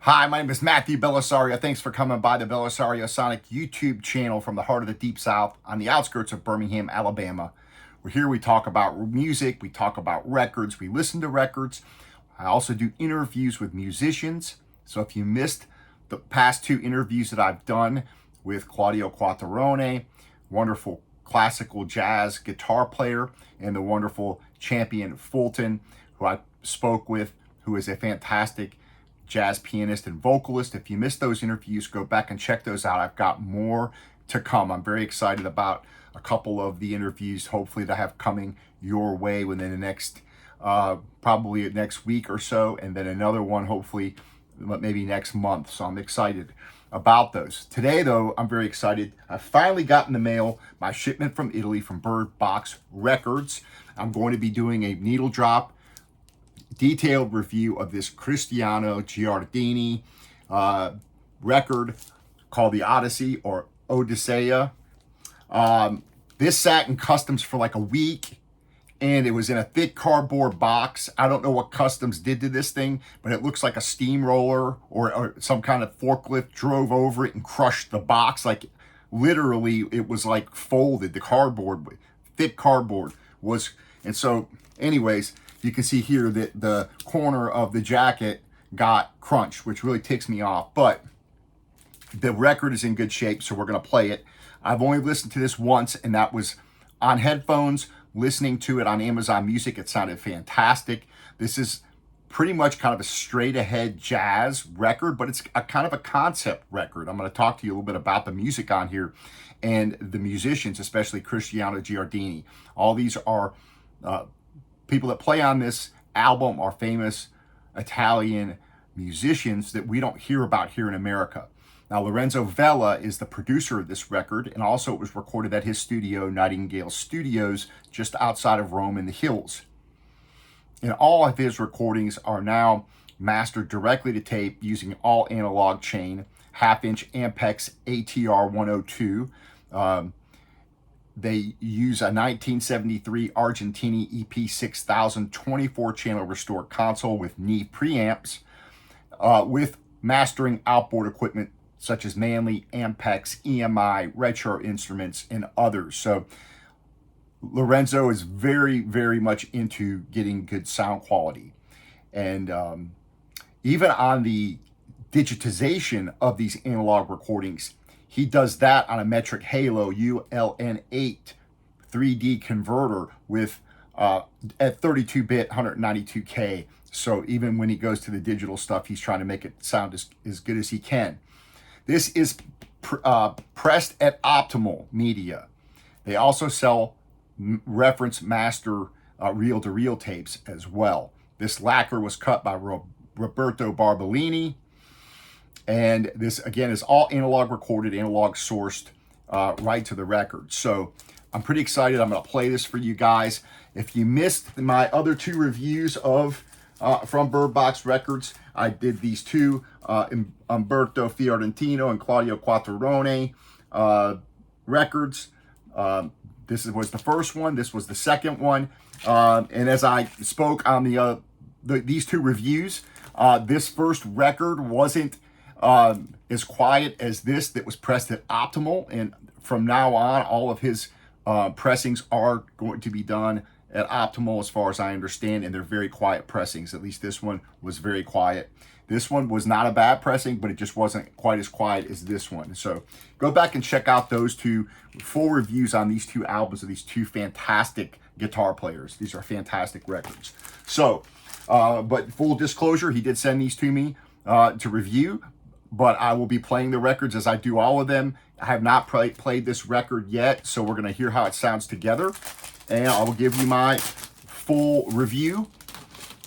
Hi, my name is Matthew Bellisario. Thanks for coming by the BellisarioSonic YouTube channel from the heart of the Deep South on the outskirts of Birmingham, Alabama. We're here, we talk about music, we talk about records, we listen to records. I also do interviews with musicians. So if you missed the past two interviews that I've done with Claudio Quattrone, wonderful classical jazz guitar player, and the wonderful Champion Fulton, who I spoke with, who is a fantastic jazz pianist and vocalist. If you missed those interviews, go back and check those out. I've got more to come. I'm very excited about a couple of the interviews, hopefully to have coming your way within the next, probably next week or so, and then another one hopefully maybe next month. So I'm excited about those. Today, though, I'm very excited. I finally got in the mail my shipment from Italy from Bird Box Records. I'm going to be doing a needle drop detailed review of this Cristiano Giardini record called the Odyssey or Odisseya. This sat in customs for like a week, and it was in a thick cardboard box. I don't know what customs did to this thing, but it looks like a steamroller or some kind of forklift drove over it and crushed the box. Like literally, it was like folded. The cardboard, thick cardboard was, and so anyways, you can see here that the corner of the jacket got crunched, which really ticks me off. But the record is in good shape, so we're going to play it. I've only listened to this once, and that was on headphones, listening to it on Amazon Music. It sounded fantastic. This is pretty much kind of a straight-ahead jazz record, but it's a kind of a concept record. I'm going to talk to you a little bit about the music on here and the musicians, especially Cristiano Giardini. All these are people that play on this album are famous Italian musicians that we don't hear about here in America. Now, Lorenzo Vella is the producer of this record, and also it was recorded at his studio, Nightingale Studios, just outside of Rome in the hills. And all of his recordings are now mastered directly to tape using all analog chain, half-inch Ampex ATR 102. They use a 1973 Argentini EP6000 24-channel restored console with Neve preamps, with mastering outboard equipment such as Manley, Ampex, EMI, Retro Instruments, and others. So Lorenzo is very, very much into getting good sound quality. And even on the digitization of these analog recordings, he does that on a Metric Halo ULN8 3D converter with at 32-bit 192K. So even when he goes to the digital stuff, he's trying to make it sound as good as he can. This is pressed at Optimal Media. They also sell reference master reel-to-reel tapes as well. This lacquer was cut by Roberto Barbolini. And this, again, is all analog recorded, analog sourced right to the record. So I'm pretty excited. I'm going to play this for you guys. If you missed my other two reviews of from Bird Box Records, I did these two, Umberto Fiorentino and Claudio Quattrone records. This was the first one. This was the second one. And as I spoke on these two reviews, this first record wasn't as quiet as this that was pressed at Optimal, and from now on all of his pressings are going to be done at Optimal as far as I understand, and they're very quiet pressings. At least this one was very quiet. This one was not a bad pressing, but it just wasn't quite as quiet as this one. So go back and check out those two full reviews on these two albums of these two fantastic guitar players. These are fantastic records. So but full disclosure, he did send these to me to review, but I will be playing the records as I do all of them. I have not played this record yet, so we're going to hear how it sounds together, and I will give you my full review.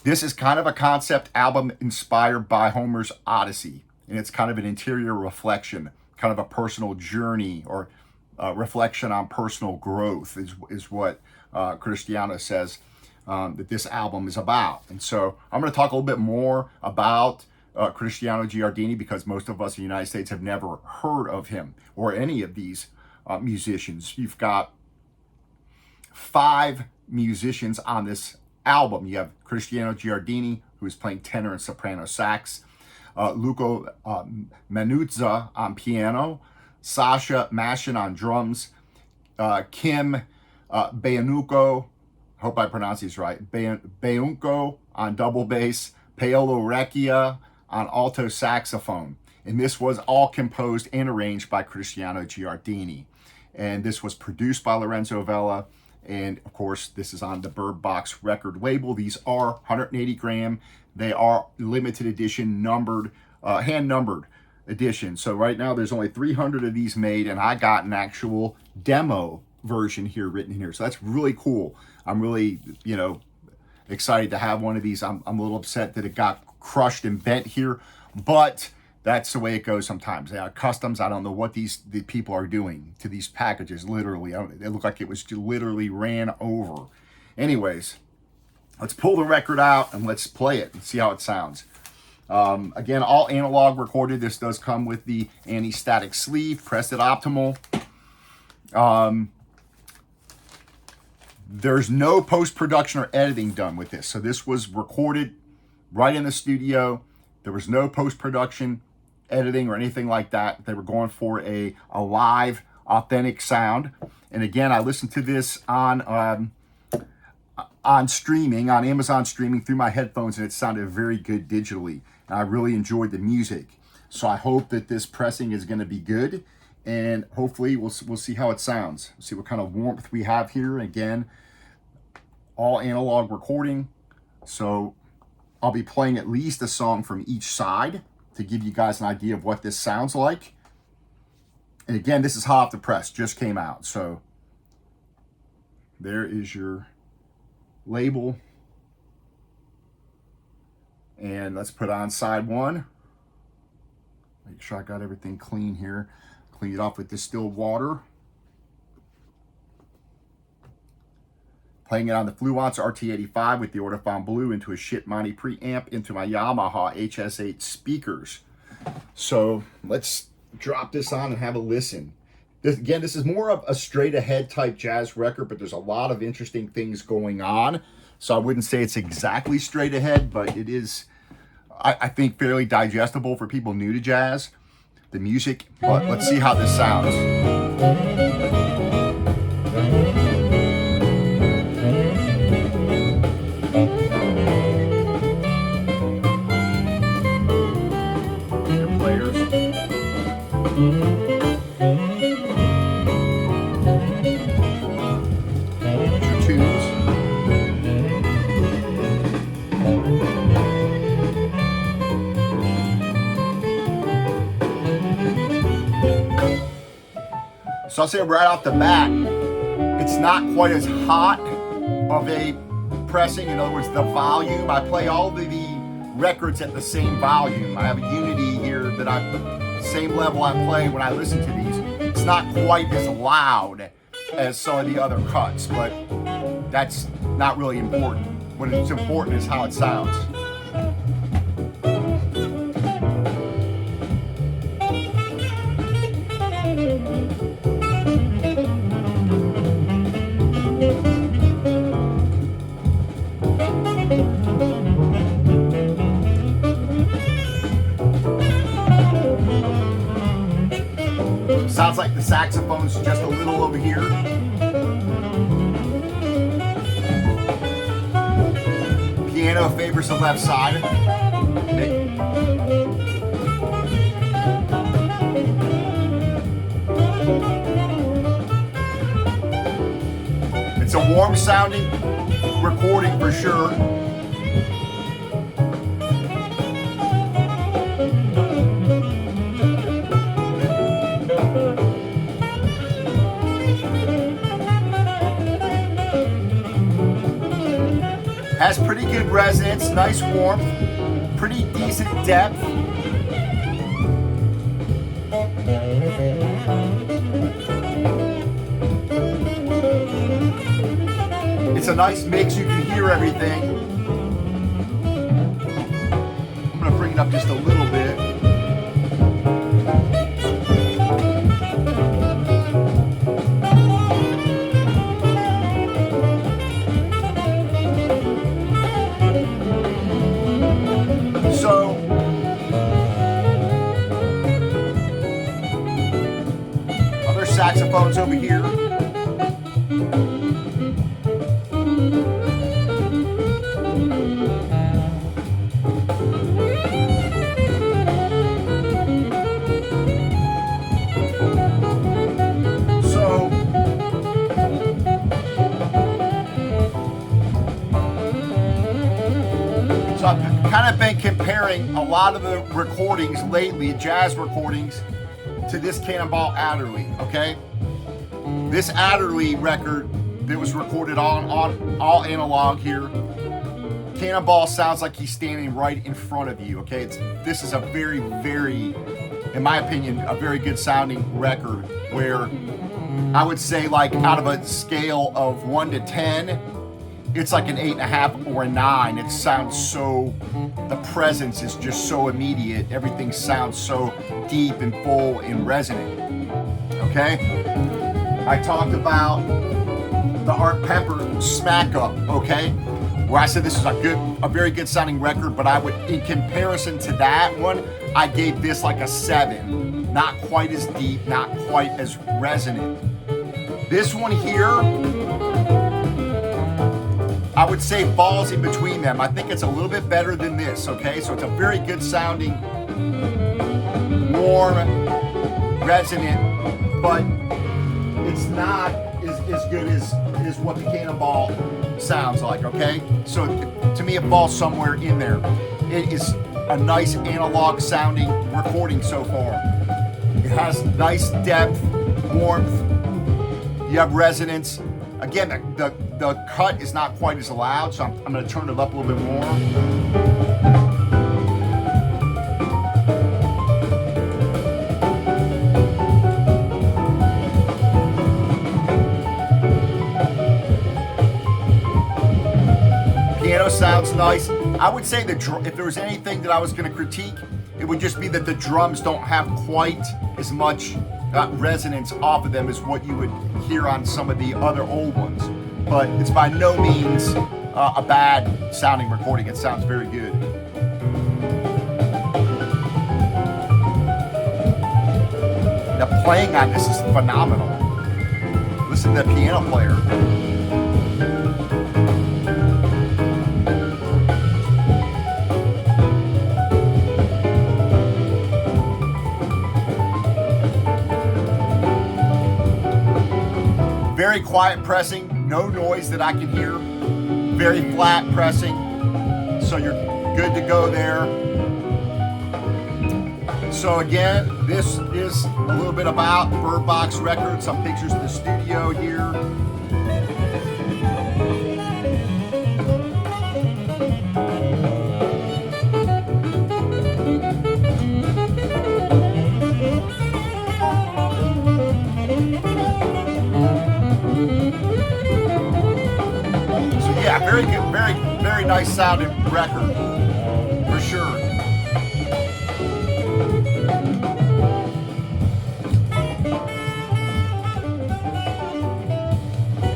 This is kind of a concept album inspired by Homer's Odyssey, and it's kind of an interior reflection, kind of a personal journey or reflection on personal growth is what Cristiano says that this album is about. And so I'm going to talk a little bit more about Cristiano Giardini, because most of us in the United States have never heard of him or any of these musicians. You've got 5 musicians on this album. You have Cristiano Giardini, who is playing tenor and soprano sax. Luco Manuzza on piano, Sasha Mashin on drums, Kim Beanuco, hope I pronounce these right, Beunco on double bass, Paolo Recchia on alto saxophone. And this was all composed and arranged by Cristiano Giardini. And this was produced by Lorenzo Vella. And of course, this is on the Bird Box record label. These are 180 gram. They are limited edition, numbered, hand numbered edition. So right now there's only 300 of these made, and I got an actual demo version here written here. So that's really cool. I'm really, excited to have one of these. I'm a little upset that it got crushed and bent here, but that's the way it goes sometimes. They are customs. I don't know what the people are doing to these packages. Literally, it looked like it was literally ran over. Anyways, let's pull the record out and let's play it and see how it sounds. Again, all analog recorded. This does come with the anti-static sleeve, pressed at optimal. There's no post-production or editing done with this. So this was recorded right in the studio. There was no post-production, editing, or anything like that. They were going for a live, authentic sound. And again, I listened to this on streaming, on Amazon streaming through my headphones, and it sounded very good digitally. And I really enjoyed the music. So I hope that this pressing is going to be good, and hopefully we'll see how it sounds. See what kind of warmth we have here. Again, all analog recording. So I'll be playing at least a song from each side to give you guys an idea of what this sounds like. And again, this is hot off the press, just came out. So there is your label. And let's put on side one. Make sure I got everything clean here. Clean it off with distilled water. Playing it on the Fluence RT85 with the Ortofon Blue into a Shitmoney preamp into my Yamaha HS8 speakers. So let's drop this on and have a listen. This is more of a straight ahead type jazz record, but there's a lot of interesting things going on. So I wouldn't say it's exactly straight ahead, but it is, I think, fairly digestible for people new to jazz, the music. But let's see how this sounds. So I'll say right off the bat, it's not quite as hot of a pressing. In other words, the volume, I play all the records at the same volume. I have a Unity here that same level I play when I listen to these. It's not quite as loud as some of the other cuts, but that's not really important. What is important is how it sounds. Sounds like the saxophone's just a little over here. Piano favors the left side. It's a warm sounding recording for sure. Has pretty good resonance, nice warmth, pretty decent depth. It's a nice mix, you can hear everything. I'm gonna bring it up just a little bit. saxophones over here. So I've kind of been comparing a lot of the recordings lately, jazz recordings, to this Cannonball Adderley, okay? This Adderley record that was recorded on all analog here, Cannonball sounds like he's standing right in front of you, okay? This is a very, very, in my opinion, a very good sounding record, where I would say, like, out of a scale of 1 to 10, it's like an 8.5 or a 9. It sounds so, the presence is just so immediate. Everything sounds so deep and full and resonant, okay? I talked about the Art Pepper Smack Up, okay? Where I said this is a very good sounding record, but I would, in comparison to that one, I gave this like a 7. Not quite as deep, not quite as resonant. This one here, I would say falls in between them. I think it's a little bit better than this, okay? So it's a very good sounding, warm, resonant, but it's not as good as what the Cannonball sounds like, okay? So to me, it falls somewhere in there. It is a nice analog sounding recording so far. It has nice depth, warmth, you have resonance. Again, the cut is not quite as loud, so I'm going to turn it up a little bit more. Piano sounds nice. I would say if there was anything that I was going to critique, it would just be that the drums don't have quite as much resonance off of them as what you would hear on some of the other old ones. But it's by no means a bad sounding recording. It sounds very good. The playing on this is phenomenal. Listen to the piano player. Very quiet pressing, no noise that I can hear. Very flat pressing, so you're good to go there. So again, this is a little bit about Bird Box Records. Some pictures of the studio here. Yeah, very good, very nice sounding record, for sure.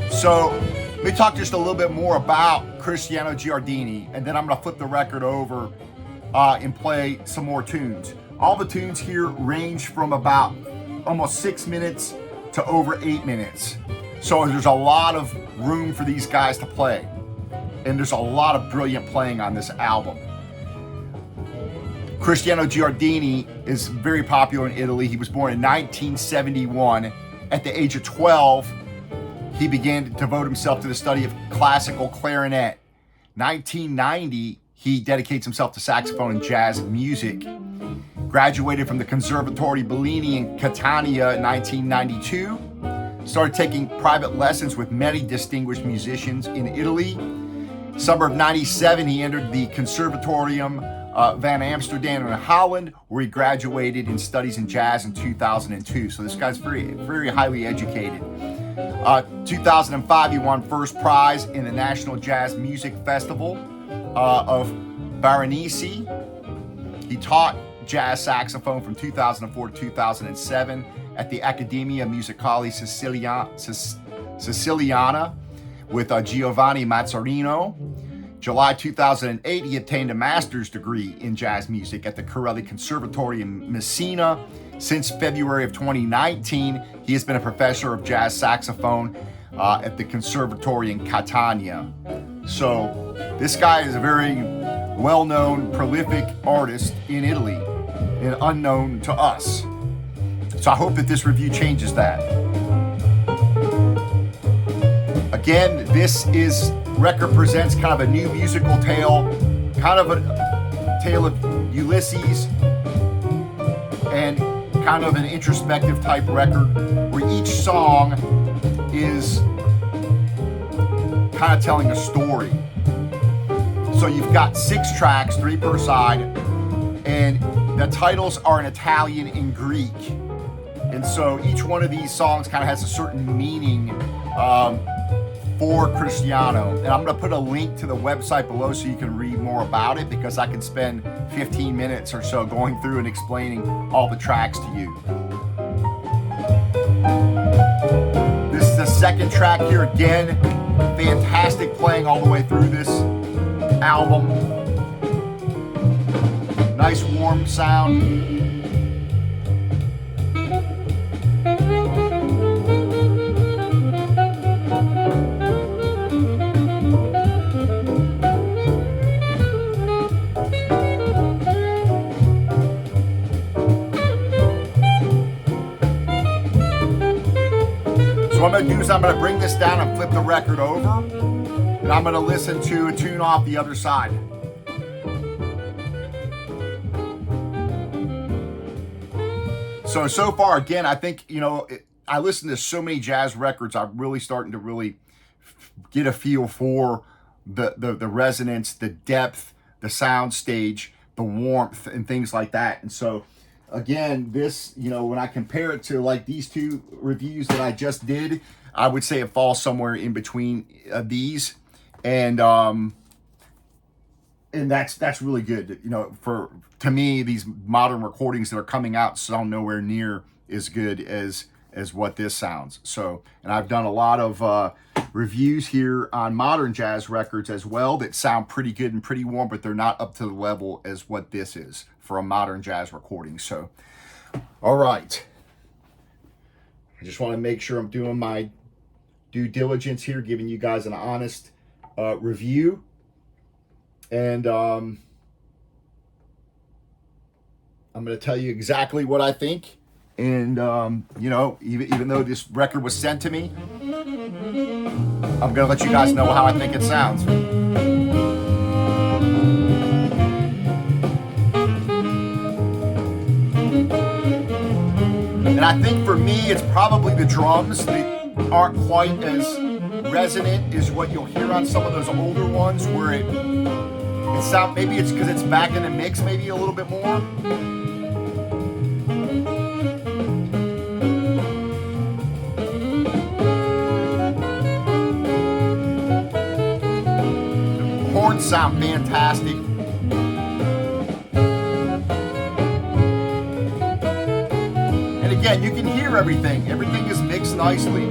So, let me talk just a little bit more about Cristiano Giardini, and then I'm gonna flip the record over and play some more tunes. All the tunes here range from about almost 6 minutes to over 8 minutes. So there's a lot of room for these guys to play. And there's a lot of brilliant playing on this album. Cristiano Giardini is very popular in Italy. He was born in 1971. At the age of 12, he began to devote himself to the study of classical clarinet. 1990, he dedicates himself to saxophone and jazz music. Graduated from the Conservatory Bellini in Catania in 1992. Started taking private lessons with many distinguished musicians in Italy. Summer of 97, he entered the Conservatorium van Amsterdam in Holland, where he graduated in studies in jazz in 2002. So this guy's very, very highly educated. 2005, he won first prize in the National Jazz Music Festival of Varanasi. He taught jazz saxophone from 2004 to 2007 at the Accademia Musicale Siciliana with Giovanni Mazzarino. July 2008, he obtained a master's degree in jazz music at the Corelli Conservatory in Messina. Since February of 2019, he has been a professor of jazz saxophone at the Conservatory in Catania. So this guy is a very well-known, prolific artist in Italy and unknown to us. So I hope that this review changes that. Again, this record presents kind of a new musical tale, kind of a tale of Ulysses, and kind of an introspective type record where each song is kind of telling a story. So you've got 6 tracks, 3 per side, and the titles are in Italian and Greek. And so each one of these songs kind of has a certain meaning for Cristiano. And I'm going to put a link to the website below so you can read more about it, because I can spend 15 minutes or so going through and explaining all the tracks to you. This is the second track here. Again, fantastic playing all the way through this album. Nice warm sound. So what I'm going to do is I'm going to bring this down and flip the record over, and I'm going to listen to a tune off the other side. So far, again, I think, I listen to so many jazz records, I'm really starting to really get a feel for the resonance, the depth, the sound stage, the warmth, and things like that. And so, again, this, when I compare it to like these 2 reviews that I just did, I would say it falls somewhere in between these, and that's really good. To me, these modern recordings that are coming out sound nowhere near as good as what this sounds. So, and I've done a lot of reviews here on modern jazz records as well that sound pretty good and pretty warm, but they're not up to the level as what this is for a modern jazz recording. So, all right. I just want to make sure I'm doing my due diligence here, giving you guys an honest review. And I'm going to tell you exactly what I think. And, even though this record was sent to me, I'm going to let you guys know how I think it sounds. And I think for me, it's probably the drums that aren't quite as resonant as what you'll hear on some of those older ones, where it sounds, maybe it's because it's back in the mix maybe a little bit more. The horns sound fantastic. And again, you can hear everything. Everything is mixed nicely.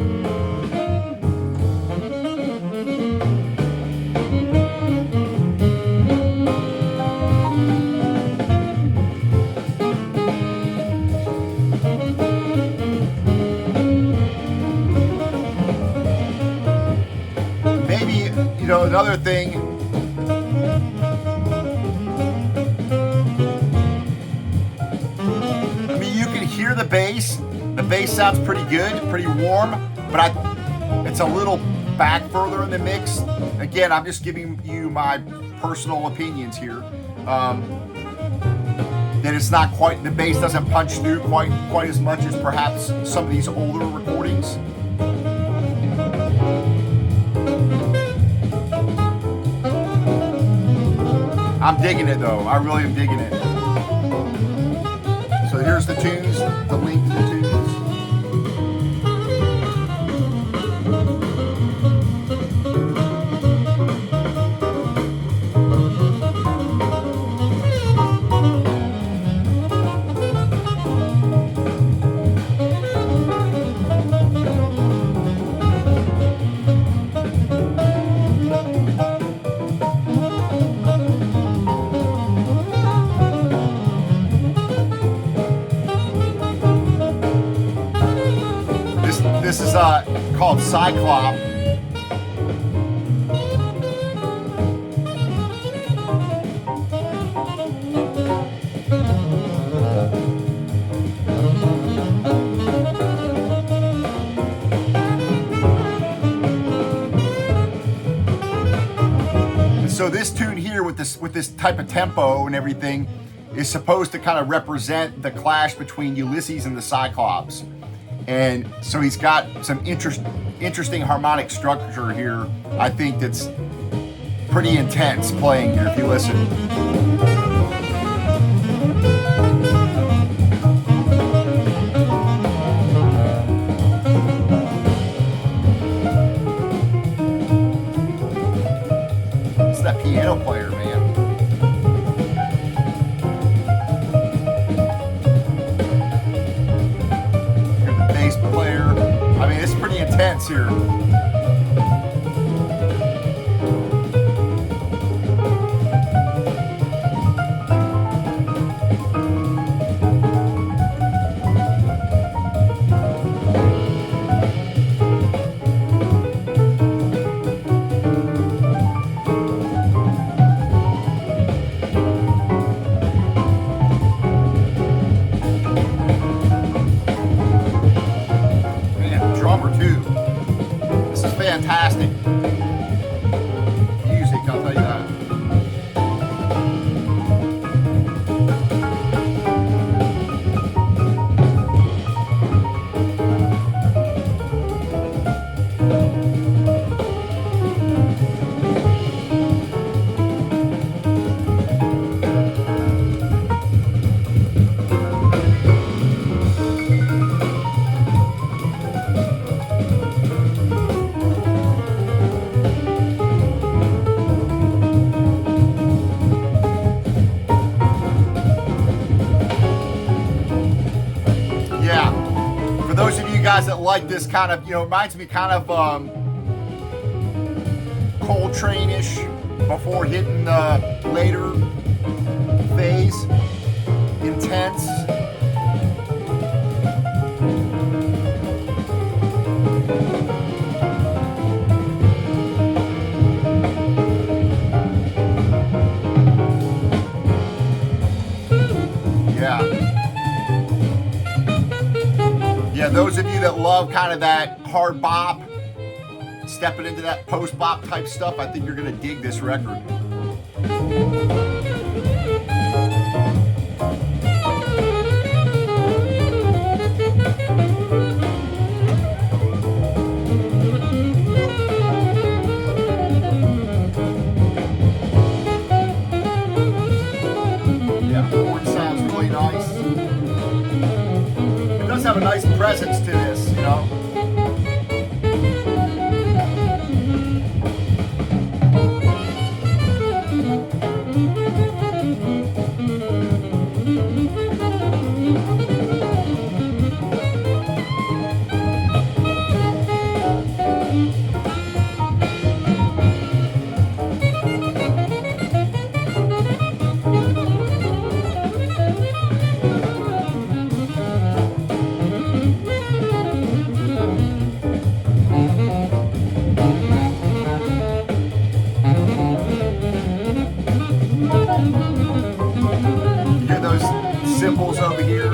Maybe, another thing, you can hear the bass. The bass sounds pretty good, pretty warm, but it's a little back further in the mix. Again, I'm just giving you my personal opinions here. That it's not quite, the bass doesn't punch through quite as much as perhaps some of these older recordings. I'm digging it though. I really am digging it. So here's the tunes, the link to the tunes. is called Cyclop. So this tune here with this type of tempo and everything is supposed to kind of represent the clash between Ulysses and the Cyclops. And so he's got some interesting harmonic structure here, I think, that's pretty intense playing here if you listen. Piano player, man. Here's the bass player. I mean, it's pretty intense here. Fantastic music, I'll tell you that. Those of you guys that like this kind of, reminds me kind of Coltrane-ish before hitting the later phase. Intense. Yeah, those of you that love kind of that hard bop, stepping into that post bop type stuff, I think you're gonna dig this record. Yeah, the chord sounds really nice. It does have a nice presence to this, Hear those cymbals over here?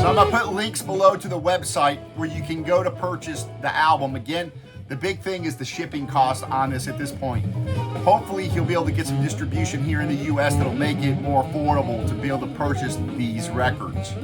So I'm going to put links below to the website where you can go to purchase the album. Again, The big thing is the shipping cost on this at this point. Hopefully he'll be able to get some distribution here in the US that'll make it more affordable to be able to purchase these records.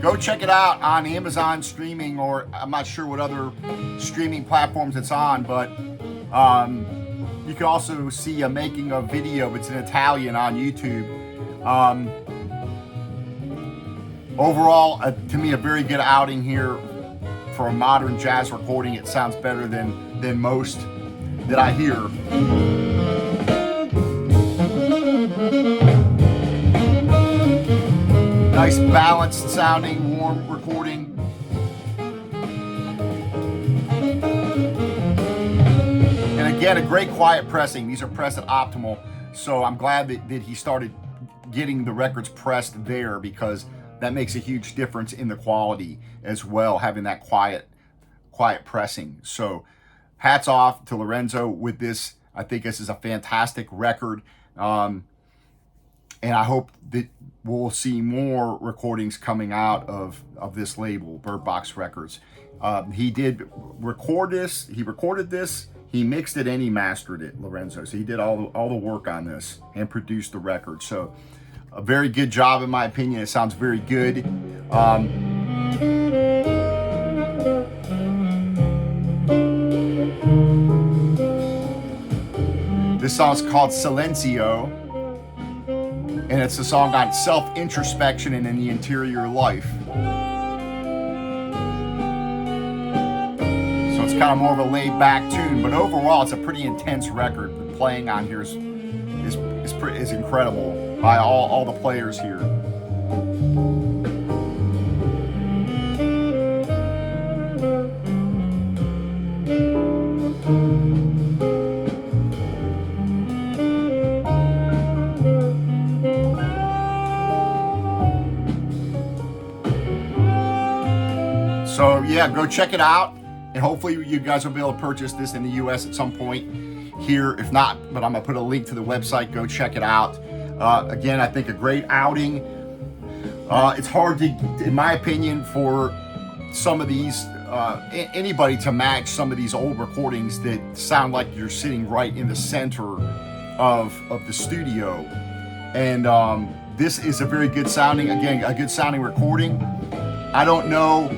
Go check it out on Amazon streaming, or I'm not sure what other streaming platforms it's on, but you can also see a making of video. It's in Italian on YouTube. Overall, to me, a very good outing here for a modern jazz recording. It sounds better than most that I hear. Nice balanced sounding, warm recording. And again, a great quiet pressing. These are pressed at optimal. So I'm glad that he started getting the records pressed there, because that makes a huge difference in the quality as well, having that quiet pressing. So hats off to Lorenzo with this. I think this is a fantastic record. And I hope that we'll see more recordings coming out of this label, Bird Box Records. He did record this. He recorded this. He mixed it and he mastered it, Lorenzo. So he did all the work on this and produced the record. So a very good job, in my opinion. It sounds very good. This song's called Silencio. And it's a song on self-introspection and in the interior life. So it's kind of more of a laid-back tune, but overall it's a pretty intense record. The playing on here is incredible by all the players here. So yeah, go check it out, and hopefully you guys will be able to purchase this in the US at some point here. If not, but I'm gonna put a link to the website. Go check it out. Again, I think a great outing. It's hard to, in my opinion, for some of these, anybody to match some of these old recordings that sound like you're sitting right in the center of the studio. And this is a very good sounding, again, a good sounding recording. I don't know,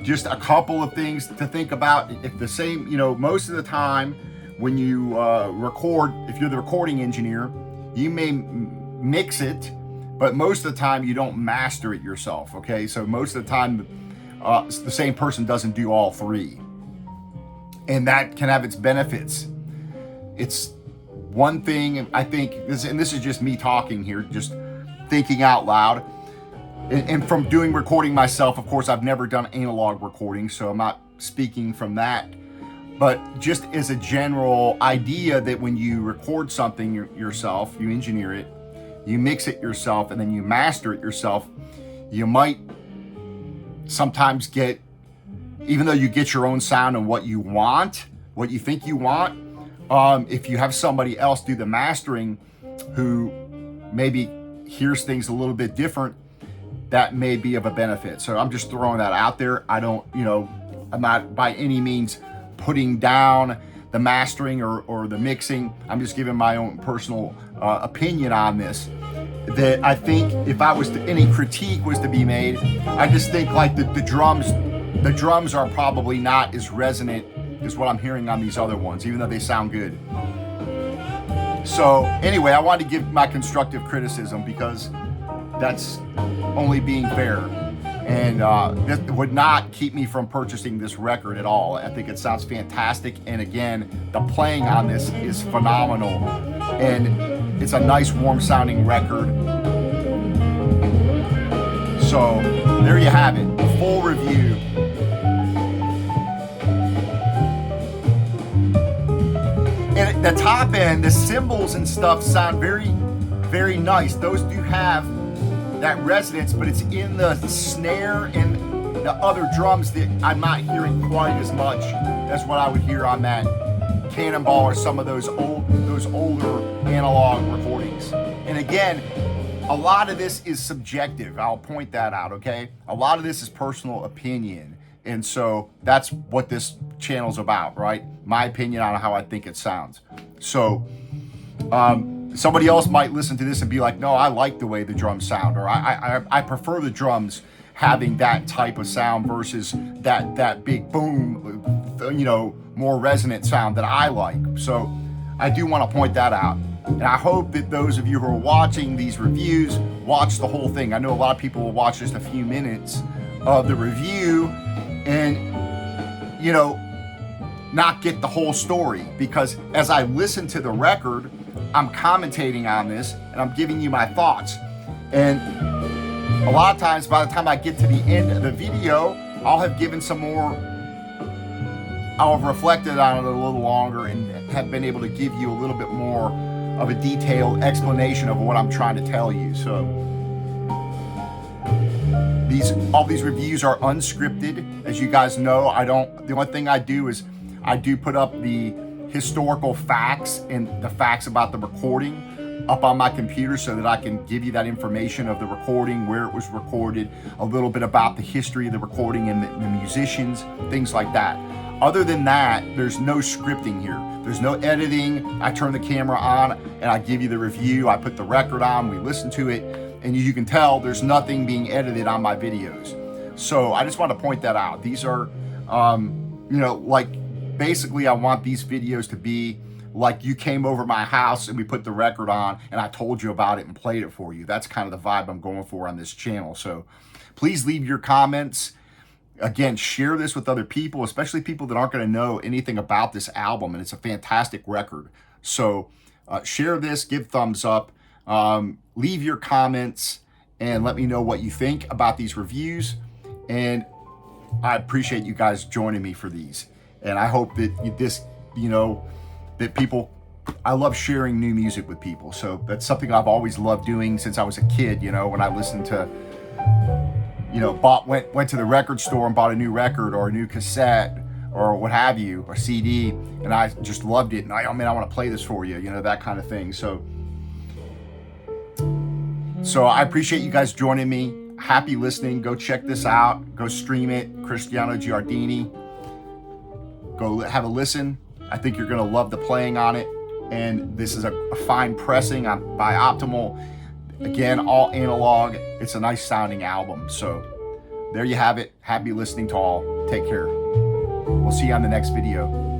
just a couple of things to think about. If the same, most of the time when you record, if you're the recording engineer, you may mix it, but most of the time you don't master it yourself, okay? So most of the time, the same person doesn't do all three. And that can have its benefits. It's one thing, I think, and this is just me talking here, just thinking out loud. And from doing recording myself, of course, I've never done analog recording, so I'm not speaking from that. But just as a general idea that when you record something yourself, you engineer it, you mix it yourself, and then you master it yourself, you might sometimes get, even though you get your own sound and what you want, what you think you want, if you have somebody else do the mastering who maybe hears things a little bit different, that may be of a benefit. So I'm just throwing that out there. I don't, I'm not by any means putting down the mastering or the mixing. I'm just giving my own personal opinion on this. That I think if I was to, any critique was to be made, I just think like the drums are probably not as resonant as what I'm hearing on these other ones, even though they sound good. So anyway, I wanted to give my constructive criticism because that's only being fair, and this would not keep me from purchasing this record at all. I think it sounds fantastic, and again, the playing on this is phenomenal, and it's a nice warm sounding record. So there you have it, a full review. And at the top end, the cymbals and stuff sound very, very nice. Those do have that resonance, but it's in the snare and the other drums that I'm not hearing quite as much as what I would hear on that Cannonball or some of those older analog recordings. And again, a lot of this is subjective. I'll point that out, okay? A lot of this is personal opinion. And so that's what this channel's about, right? My opinion on how I think it sounds. So somebody else might listen to this and be like, no, I like the way the drums sound, or I prefer the drums having that type of sound versus that big boom, you know, more resonant sound that I like. So I do want to point that out. And I hope that those of you who are watching these reviews watch the whole thing. I know a lot of people will watch just a few minutes of the review and, you know, not get the whole story, because as I listen to the record, I'm commentating on this and I'm giving you my thoughts. And a lot of times by the time I get to the end of the video, I'll have given some more, I'll have reflected on it a little longer and have been able to give you a little bit more of a detailed explanation of what I'm trying to tell you. So all these reviews are unscripted. As you guys know, the only thing I do is I do put up the historical facts and the facts about the recording up on my computer so that I can give you that information of the recording, where it was recorded, a little bit about the history of the recording and the musicians, things like that. Other than that, there's no scripting here. There's no editing. I turn the camera on and I give you the review. I put the record on, we listen to it, and you can tell there's nothing being edited on my videos. So I just want to point that out. These are, you know, like basically I want these videos to be like you came over my house and we put the record on and I told you about it and played it for you. That's kind of the vibe I'm going for on this channel. So please leave your comments. Again, share this with other people, especially people that aren't going to know anything about this album, and it's a fantastic record. So share this, give thumbs up, leave your comments, and let me know what you think about these reviews. And I appreciate you guys joining me for these. And I hope that this, you know, that people, I love sharing new music with people. So that's something I've always loved doing since I was a kid, you know, when I listened to, you know, went to the record store and bought a new record or a new cassette or what have you, or CD, and I just loved it. And I want to play this for you, you know, that kind of thing. So I appreciate you guys joining me. Happy listening. Go check this out. Go stream it. Cristiano Giardini. Go have a listen. I think you're going to love the playing on it. And this is a fine pressing by Optimal. Again, all analog. It's a nice sounding album. So there you have it. Happy listening to all. Take care. We'll see you on the next video.